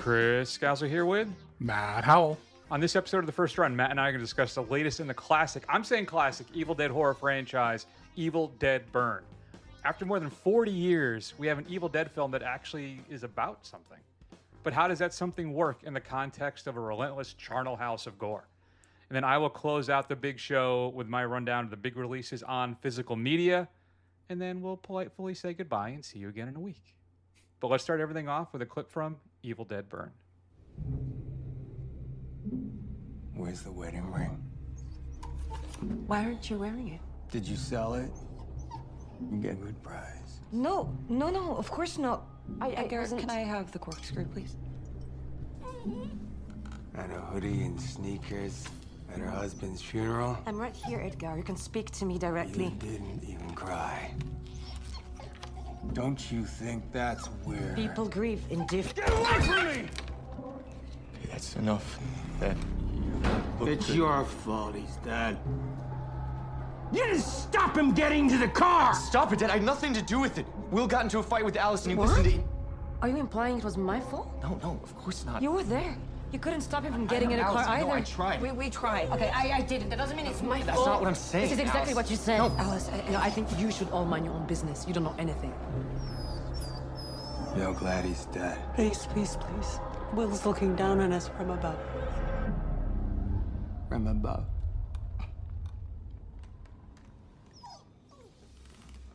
Chris Skutle here with Matt Howell. On this episode of The First Run, Matt and I are going to discuss the latest in the classic, I'm saying classic, Evil Dead horror franchise, Evil Dead Burn. After more than 40 years, we have an Evil Dead film that actually is about something. But how does that something work in the context of a relentless charnel house of gore? And then I will close out the big show with my rundown of the big releases on physical media. And then we'll politely say goodbye and see you again in a week. But let's start everything off with a clip from Evil Dead Burn. Where's the wedding ring? Why aren't you wearing it? Did you sell it? You get a good price. No, of course not. Can I have the corkscrew, please? At a hoodie and sneakers at her husband's funeral? I'm right here, Edgar. You can speak to me directly. You didn't even cry. Don't you think that's weird? People grieve in different... Get away from me! That's enough. That It's your fault he's dead. You didn't stop him getting to the car! Stop it, Dad. I had nothing to do with it. Will got into a fight with Alice and he What? listened to... Are you implying it was my fault? No, of course not. You were there. You couldn't stop him from getting in a car Alice, either. No, I tried. We tried. Okay, I didn't. That doesn't mean it's my That's fault. not what I'm saying, This is exactly Alice. what you said. No. Alice, I think you should all mind your own business. You don't know anything. You're glad he's dead. Please. Will's looking down on us from above. From above.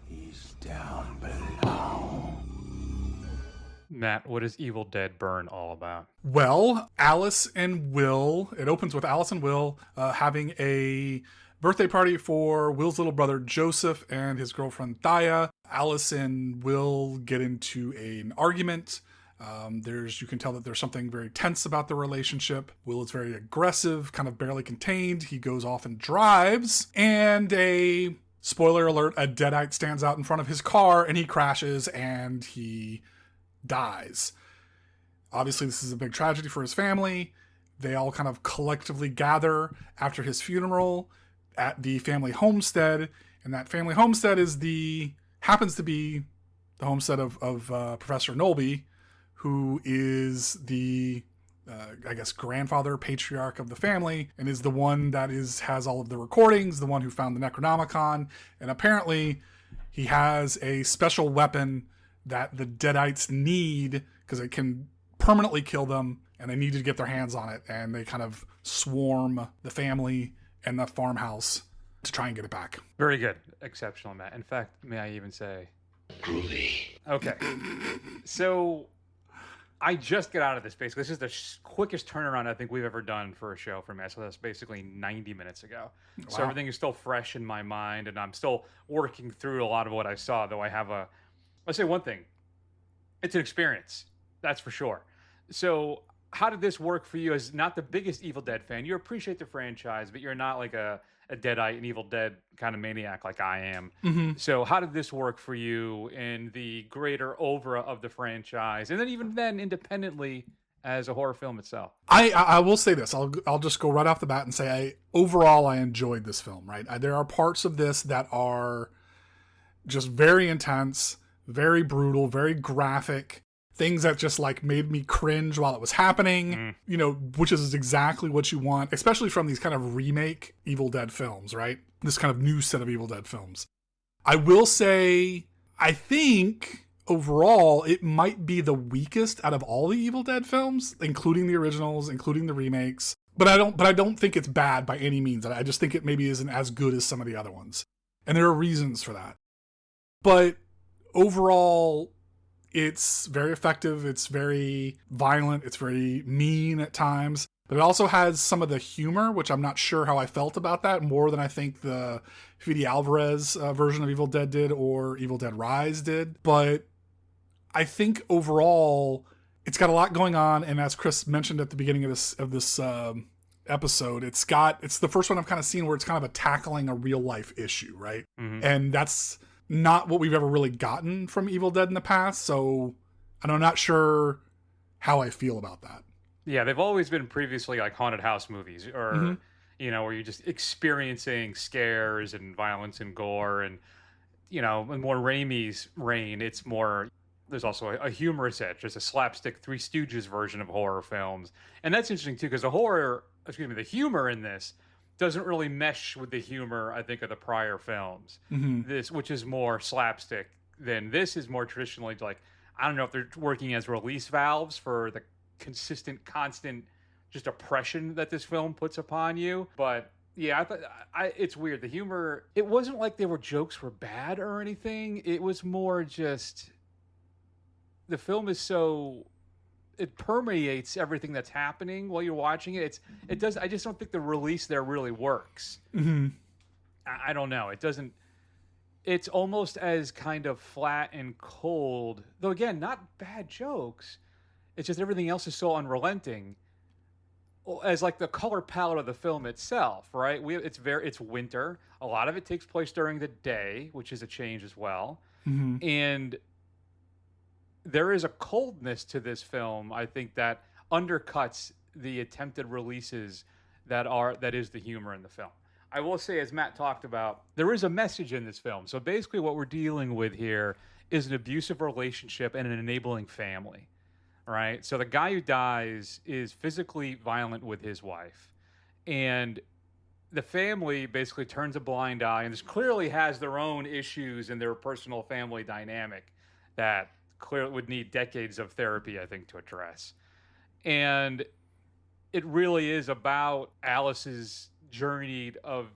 He's down below. Matt, what is Evil Dead Burn all about? Well, Alice and Will, it opens with Alice and Will having a birthday party for Will's little brother Joseph and his girlfriend Thaya. Alice and Will get into an argument. You can tell that there's something very tense about the relationship. Will is very aggressive, kind of barely contained. He goes off and drives, and spoiler alert, a deadite stands out in front of his car and he crashes and he dies. Obviously, this is a big tragedy for his family. They all kind of collectively gather after his funeral at the family homestead, and that family homestead happens to be the homestead of Professor Nolby, who is the grandfather, patriarch of the family, and is the one that has all of the recordings, the one who found the Necronomicon, and apparently he has a special weapon that the Deadites need because it can permanently kill them, and they need to get their hands on it, and they kind of swarm the family and the farmhouse to try and get it back. Very good. Exceptional, Matt. In fact, may I even say... Groovy. Okay. So... I just got out of this, basically. This is the quickest turnaround I think we've ever done for a show for me. So that's basically 90 minutes ago. Wow. So everything is still fresh in my mind, and I'm still working through a lot of what I saw, though I'll say one thing. It's an experience. That's for sure. So how did this work for you as not the biggest Evil Dead fan? You appreciate the franchise, but you're not like a Deadite and Evil Dead kind of maniac like I am. Mm-hmm. So how did this work for you in the greater oeuvre of the franchise? And then even then, independently as a horror film itself? I will say this. I'll just go right off the bat and say overall I enjoyed this film, right? There are parts of this that are just very intense, very brutal, very graphic. Things that just like made me cringe while it was happening, which is exactly what you want, especially from these kind of remake Evil Dead films, right? This kind of new set of Evil Dead films. I will say, I think overall it might be the weakest out of all the Evil Dead films, including the originals, including the remakes. But I don't think it's bad by any means. I just think it maybe isn't as good as some of the other ones. And there are reasons for that. But overall, it's very effective, it's very violent, it's very mean at times, but it also has some of the humor, which I'm not sure how I felt about that, more than I think the Fede Alvarez version of Evil Dead did or Evil Dead Rise did. But I think overall, it's got a lot going on, and as Chris mentioned at the beginning of this episode, it's the first one I've kind of seen where it's kind of tackling a real life issue, right? Mm-hmm. And that's not what we've ever really gotten from Evil Dead in the past, so I'm not sure how I feel about that. Yeah, they've always been previously like haunted house movies, or where you're just experiencing scares and violence and gore, and in more Raimi's reign, it's more there's also a humorous edge. There's a slapstick Three Stooges version of horror films. And that's interesting too, because the humor in this doesn't really mesh with the humor, I think, of the prior films. This, which is more slapstick than this, is more traditionally like, I don't know if they're working as release valves for the consistent, constant just oppression that this film puts upon you. But yeah, it's weird. The humor, it wasn't like jokes were bad or anything. It was more just, the film is so, it permeates everything that's happening while you're watching it. I just don't think the release there really works. I don't know. It doesn't, it's almost as kind of flat and cold, though again, not bad jokes. It's just everything else is so unrelenting as like the color palette of the film itself, right? It's winter. A lot of it takes place during the day, which is a change as well. And there is a coldness to this film, I think, that undercuts the attempted releases that is the humor in the film. I will say, as Matt talked about, there is a message in this film. So basically what we're dealing with here is an abusive relationship and an enabling family, right? So the guy who dies is physically violent with his wife, and the family basically turns a blind eye, and this clearly has their own issues in their personal family dynamic that clearly would need decades of therapy, I think, to address. And it really is about Alice's journey of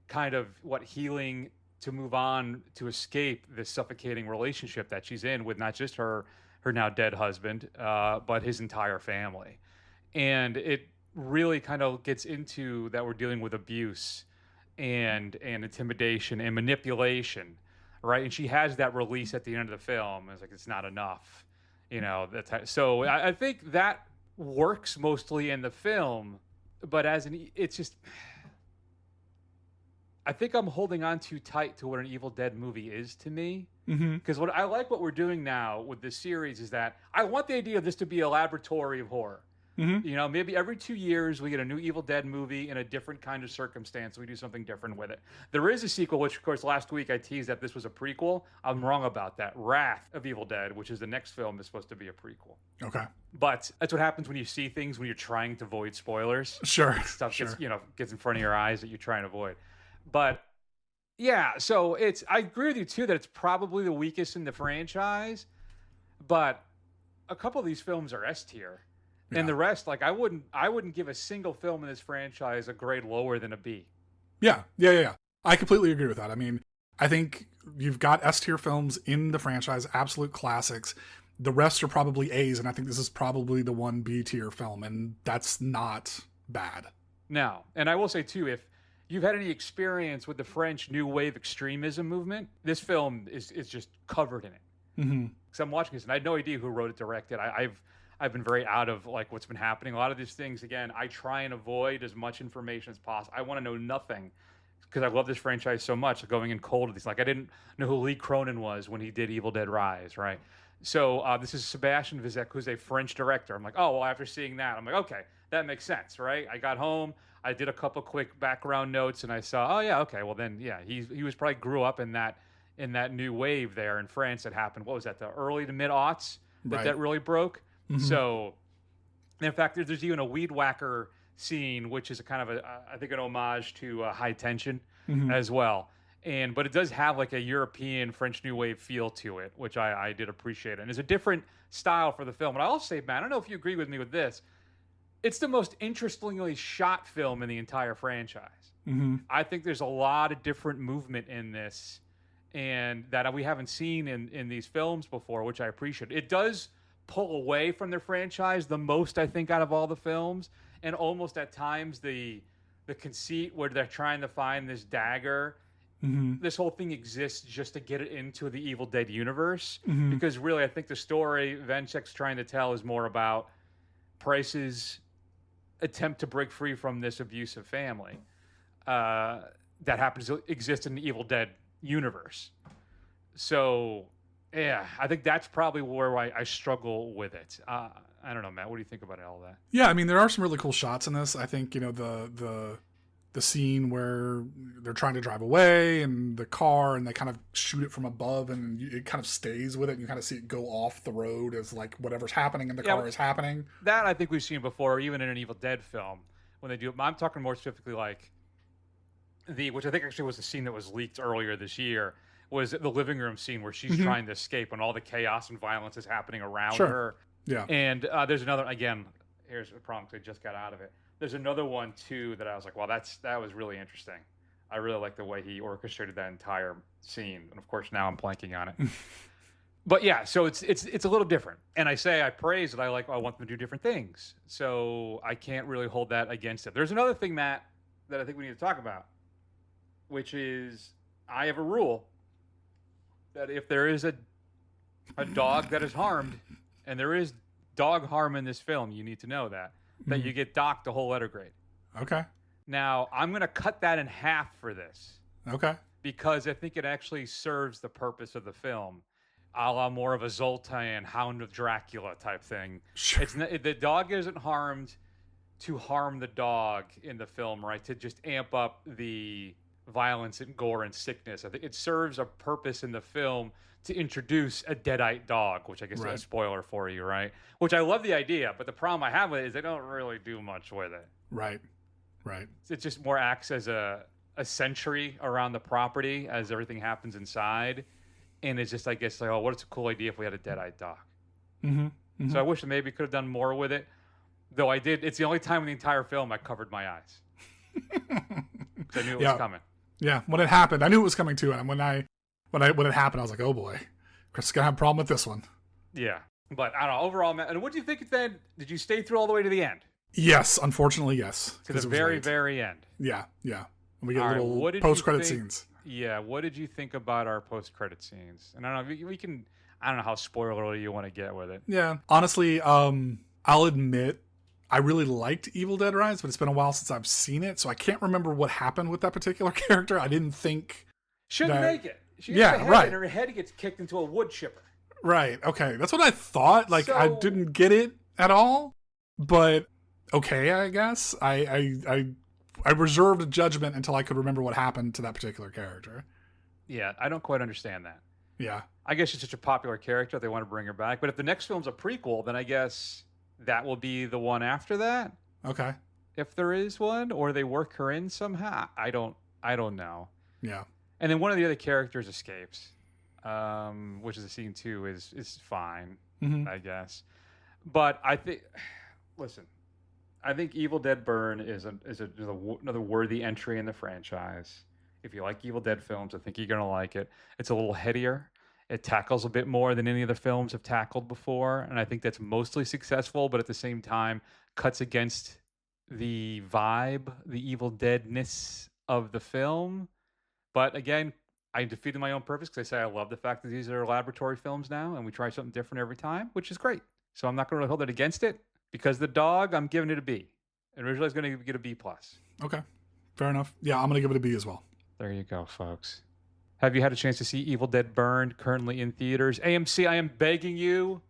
kind of healing to move on, to escape this suffocating relationship that she's in with not just her now dead husband, but his entire family. And it really kind of gets into that we're dealing with abuse and intimidation and manipulation, right? And she has that release at the end of the film. It's like, it's not enough, so I think that works mostly in the film, but it's just, I think I'm holding on too tight to what an Evil Dead movie is to me. Because what I like what we're doing now with this series is that I want the idea of this to be a laboratory of horror. Maybe every 2 years we get a new Evil Dead movie in a different kind of circumstance. We do something different with it. There is a sequel, which of course last week I teased that this was a prequel. I'm wrong about that. Wrath of Evil Dead, which is the next film, is supposed to be a prequel. Okay. But that's what happens when you see things when you're trying to avoid spoilers. Sure. Stuff gets in front of your eyes that you're trying to avoid. But yeah, so I agree with you too that it's probably the weakest in the franchise, but a couple of these films are S tier. Yeah. And the rest, I wouldn't give a single film in this franchise a grade lower than a B. Yeah. I completely agree with that. I mean, I think you've got S tier films in the franchise, absolute classics. The rest are probably A's, and I think this is probably the one B tier film, and that's not bad. No, and I will say too, if you've had any experience with the French New Wave extremism movement, this film is just covered in it. Because I'm watching this, and I had no idea who wrote it, directed. I've been very out of what's been happening. A lot of these things, again, I try and avoid as much information as possible. I want to know nothing because I love this franchise so much. Going in cold with these, I didn't know who Lee Cronin was when he did Evil Dead Rise, right? So this is Sebastian Vizek, who's a French director. I'm like, oh, well, after seeing that, I'm like, okay, that makes sense, right? I got home, I did a couple quick background notes, and I saw, oh yeah, okay, well then, yeah, he was probably grew up in that new wave there in France that happened. What was that? The early to mid aughts that really broke. So, in fact, there's even a weed whacker scene, which is a kind of I think an homage to High Tension as well. But it does have a European French New Wave feel to it, which I did appreciate. And it's a different style for the film. And I'll say, man, I don't know if you agree with me with this. It's the most interestingly shot film in the entire franchise. I think there's a lot of different movement in this, and that we haven't seen in these films before, which I appreciate. It does pull away from their franchise the most, I think, out of all the films, and almost at times the conceit where they're trying to find this dagger. This whole thing exists just to get it into the Evil Dead universe, because really I think the story Venchek's trying to tell is more about Price's attempt to break free from this abusive family that happens to exist in the Evil Dead universe. So yeah, I think that's probably where I struggle with it. I don't know, Matt. What do you think about all that? Yeah, I mean, there are some really cool shots in this. I think the the scene where they're trying to drive away and the car, and they kind of shoot it from above, and it kind of stays with it, and you kind of see it go off the road as like whatever's happening in the car is happening. That I think we've seen before, even in an Evil Dead film when they do it. I'm talking more specifically like which I think actually was the scene that was leaked earlier this year, was the living room scene where she's trying to escape when all the chaos and violence is happening around her. Yeah. And there's another, again, here's the problem because I just got out of it. There's another one too that I was like, well, that was really interesting. I really like the way he orchestrated that entire scene, and of course now I'm blanking on it. But yeah, so it's a little different. And I praise that I want them to do different things. So I can't really hold that against it. There's another thing, Matt, that I think we need to talk about, which is I have a rule that if there is a dog that is harmed, and there is dog harm in this film, you need to know that you get docked a whole letter grade. Okay. Now, I'm going to cut that in half for this. Okay. Because I think it actually serves the purpose of the film, a la more of a Zoltan, Hound of Dracula type thing. Sure. The dog isn't harmed to harm the dog in the film, right? To just amp up the violence and gore and sickness. I think it serves a purpose in the film to introduce a deadite dog, which I guess is a spoiler for you, right? Which I love the idea, but the problem I have with it is they don't really do much with it. Right. It just more acts as a sentry around the property as everything happens inside. And it's just, I guess, like, oh, what's a cool idea if we had a deadite dog? So I wish they maybe could have done more with it. Though I did. It's the only time in the entire film I covered my eyes. I knew it was coming. Yeah, when it happened, I knew it was coming too. And when it happened, I was like, oh boy, Chris is going to have a problem with this one. Yeah. But I don't know, overall, Matt, and what do you think then? Did you stay through all the way to the end? Yes, unfortunately, yes. To the very, very end. Yeah. And we get little post-credit scenes. Yeah, what did you think about our post-credit scenes? And I don't know, we can, I don't know how spoiler you want to get with it. Yeah, honestly, I'll admit, I really liked Evil Dead Rise, but it's been a while since I've seen it, so I can't remember what happened with that particular character. I didn't think Shouldn't make it. She gets and her head gets kicked into a wood chipper. Right, okay. That's what I thought. Like, I didn't get it at all, but okay, I guess. I reserved a judgment until I could remember what happened to that particular character. Yeah, I don't quite understand that. Yeah. I guess she's such a popular character, they want to bring her back. But if the next film's a prequel, then I guess that will be the one after that. Okay. If there is one, or they work her in somehow. I don't know. Yeah. And then one of the other characters escapes, which is a scene too, is fine, I guess. But I think, listen, I think Evil Dead Burn is another worthy entry in the franchise. If you like Evil Dead films, I think you're going to like it. It's a little headier. It tackles a bit more than any other films have tackled before, and I think that's mostly successful, but at the same time cuts against the vibe, the Evil Deadness of the film. But again, I defeated my own purpose because I say I love the fact that these are laboratory films now, and we try something different every time, which is great. So I'm not going to really hold it against it. Because the dog, I'm giving it a B. Originally, I was going to get a B+. Okay, fair enough. Yeah, I'm going to give it a B as well. There you go, folks. Have you had a chance to see Evil Dead Burned, currently in theaters? AMC, I am begging you,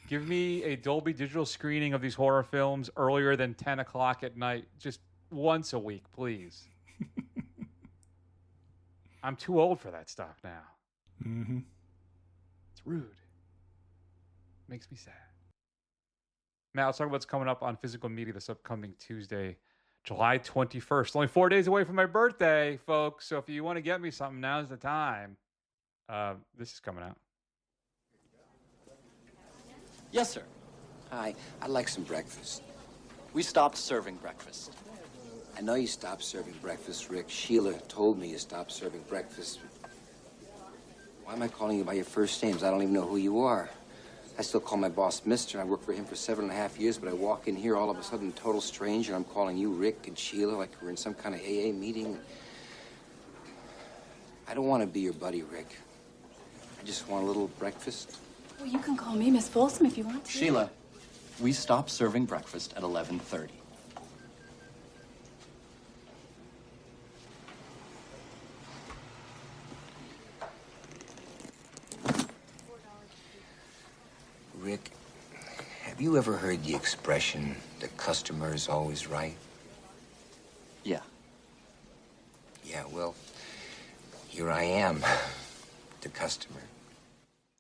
give me a Dolby Digital screening of these horror films earlier than 10 o'clock at night. Just once a week, please. I'm too old for that stuff now. It's rude. Makes me sad. Now, let's talk about what's coming up on physical media this upcoming Tuesday, July 21st. Only 4 days away from my birthday, folks. So if you want to get me something, now's the time. This is coming out. Yes, sir. Hi, I'd like some breakfast. We stopped serving breakfast. I know you stopped serving breakfast, Rick. Sheila told me you stopped serving breakfast. Why am I calling you by your first names? I don't even know who you are. I still call my boss Mister, and I worked for him for 7.5 years, but I walk in here all of a sudden, total stranger, and I'm calling you Rick and Sheila like we're in some kind of AA meeting. I don't want to be your buddy, Rick. I just want a little breakfast. Well, you can call me Miss Folsom if you want to. Sheila, we stopped serving breakfast at 11:30. Rick, have you ever heard the expression, the customer is always right? Yeah. Yeah, well, here I am, the customer.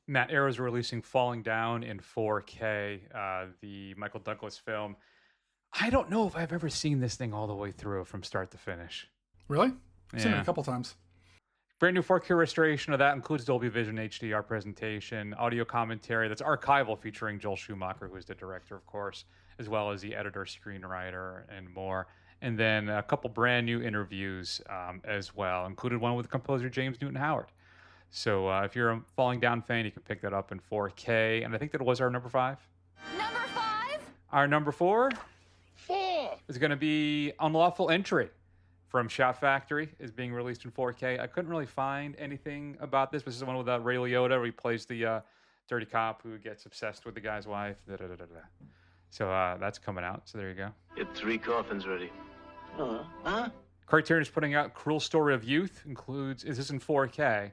Matt, Arrow's releasing Falling Down in 4K, the Michael Douglas film. I don't know if I've ever seen this thing all the way through from start to finish. Really? I've seen it Yeah. a couple times. Brand new 4K restoration of that includes Dolby Vision HDR presentation, audio commentary that's archival featuring Joel Schumacher, who is the director, of course, as well as the editor, screenwriter, and more. And then a couple brand new interviews as well, included one with composer James Newton Howard. So if you're a Falling Down fan, you can pick that up in 4K. And I think that was our number 5. Number 5? Our number 4 is going to be Unlawful Entry from Shout Factory, is being released in 4K. I couldn't really find anything about this. This is the one with Ray Liotta, where he plays the dirty cop who gets obsessed with the guy's wife. So that's coming out. So there you go. Get 3 coffins ready. Huh? Criterion is putting out Cruel Story of Youth. Is this in 4K?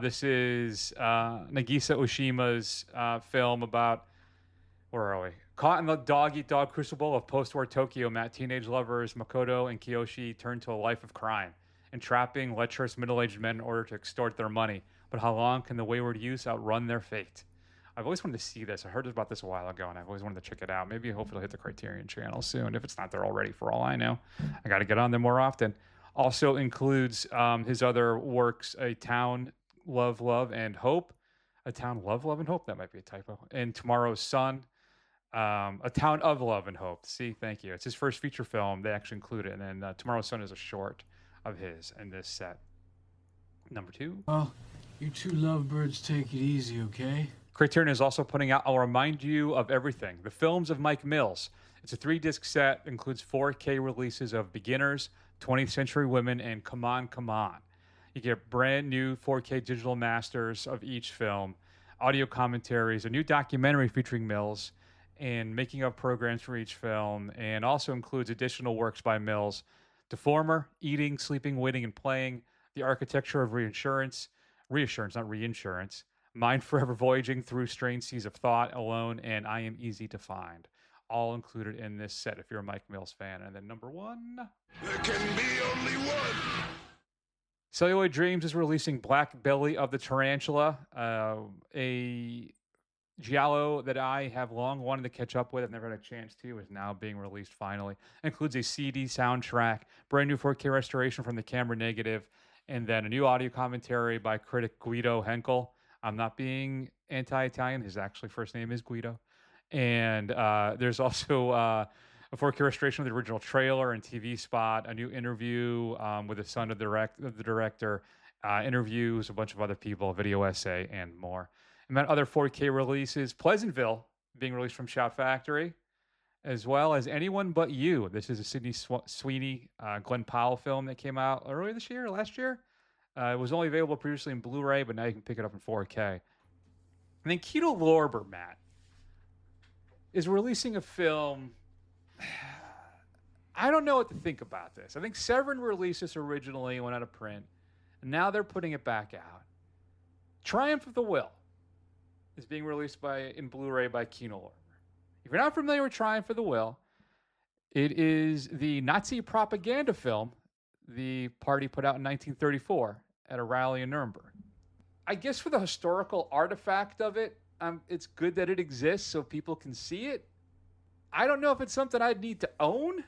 This is Nagisa Oshima's film about, where are we? Caught in the dog-eat-dog crucible of post-war Tokyo, teenage lovers Makoto and Kiyoshi turn to a life of crime, entrapping lecherous middle-aged men in order to extort their money. But how long can the wayward youth outrun their fate? I've always wanted to see this. I heard about this a while ago, and I've always wanted to check it out. Maybe hopefully it'll hit the Criterion channel soon. If it's not there already, for all I know. I got to get on there more often. Also includes his other works, A Town, Love, and Hope. A Town, Love, and Hope. That might be a typo. And Tomorrow's Sun. A Town of Love and Hope. See, thank you. It's his first feature film. They actually include it. And then Tomorrow's Sun is a short of his in this set. Number 2. Well, you two lovebirds take it easy, okay? Criterion is also putting out I'll Remind You of Everything, the films of Mike Mills. It's a 3-disc set, includes 4K releases of Beginners, 20th Century Women, and Come On, Come On. You get brand new 4K digital masters of each film, audio commentaries, a new documentary featuring Mills, and making of programs for each film, and also includes additional works by Mills: Deformer, Eating, Sleeping, Waiting, and Playing, The Architecture of Reassurance, not reinsurance, Mind Forever Voyaging Through Strange Seas of Thought, Alone, and I Am Easy to Find. All included in this set if you're a Mike Mills fan. And then number 1. There can be only one. Celluloid Dreams is releasing Black Belly of the Tarantula, a giallo that I have long wanted to catch up with. I've never had a chance to. Is now being released finally. It includes a CD soundtrack, brand new 4K restoration from the camera negative, and then a new audio commentary by critic Guido Henkel. I'm not being anti-Italian. His actually first name is Guido. And there's also a 4K restoration of the original trailer and TV spot, a new interview with the son of the director, interviews, a bunch of other people, a video essay, and more. And then other 4K releases, Pleasantville being released from Shout Factory, as well as Anyone But You. This is a Sydney Sweeney, Glenn Powell film that came out earlier this year, last year. It was only available previously in Blu-ray, but now you can pick it up in 4K. And then Kino Lorber, Matt, is releasing a film. I don't know what to think about this. I think Severin released this originally, went out of print, and now they're putting it back out. Triumph of the Will is being released in Blu-ray by Kino Lorber. If you're not familiar with Triumph of the Will, it is the Nazi propaganda film the party put out in 1934 at a rally in Nuremberg. I guess for the historical artifact of it, it's good that it exists so people can see it. I don't know if it's something I'd need to own.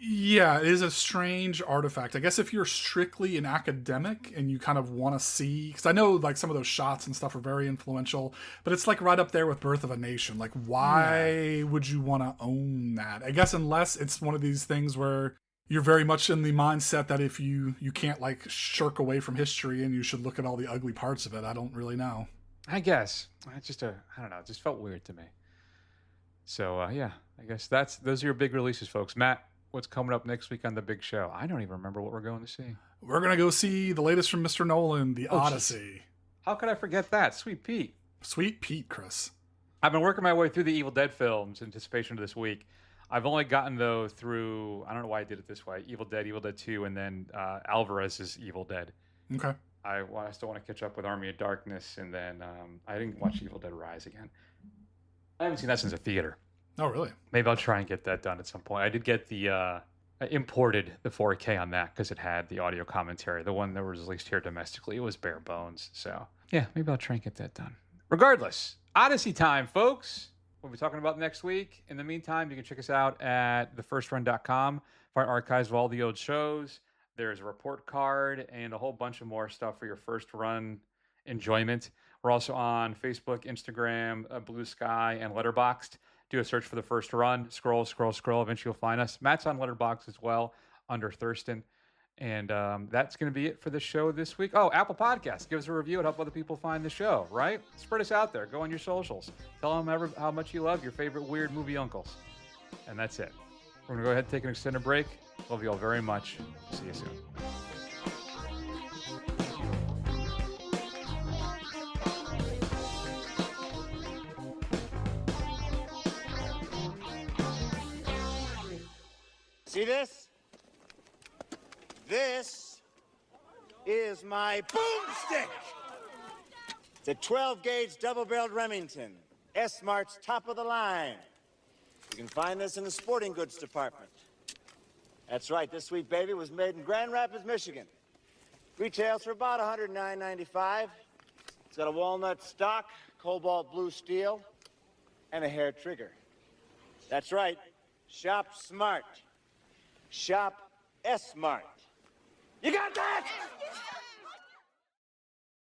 Yeah, it is a strange artifact. I guess if you're strictly an academic and you kind of want to see, because I know like some of those shots and stuff are very influential, but it's like right up there with Birth of a Nation. Like, why would you want to own that? I guess unless it's one of these things where you're very much in the mindset that if you can't like shirk away from history and you should look at all the ugly parts of it. I don't really know. I guess it's just I don't know. It just felt weird to me. So yeah, I guess those are your big releases, folks. Matt, what's coming up next week on the big show? I don't even remember what we're going to see. We're going to go see the latest from Mr. Nolan, The Odyssey. Geez. How could I forget that? Sweet Pete. Sweet Pete, Chris. I've been working my way through the Evil Dead films in anticipation of this week. I've only gotten though through, I don't know why I did it this way, Evil Dead 2, and then Alvarez's Evil Dead. Okay. I still want to catch up with Army of Darkness, and then I didn't watch Evil Dead Rise again. I haven't seen that since the theater. Oh, really? Maybe I'll try and get that done at some point. I did get the imported the 4K on that because it had the audio commentary. The one that was released here domestically, it was bare bones. So yeah, maybe I'll try and get that done. Regardless, Odyssey time, folks. We'll be talking about next week. In the meantime, you can check us out at thefirstrun.com. Find archives of all the old shows. There's a report card and a whole bunch of more stuff for your first run enjoyment. We're also on Facebook, Instagram, Blue Sky, and Letterboxd. Do a search for The First Run. Scroll. Eventually you'll find us. Matt's on Letterboxd as well under Thurston. And that's going to be it for the show this week. Oh, Apple Podcasts. Give us a review and help other people find the show, right? Spread us out there. Go on your socials. Tell them how much you love your favorite weird movie uncles. And that's it. We're going to go ahead and take an extended break. Love you all very much. See you soon. See this? This is my boomstick. It's a 12-gauge double-barreled Remington. S-Mart's top of the line. You can find this in the sporting goods department. That's right, this sweet baby was made in Grand Rapids, Michigan. Retails for about $109.95. It's got a walnut stock, cobalt blue steel, and a hair trigger. That's right, shop smart. Shop S-Mart. You got that?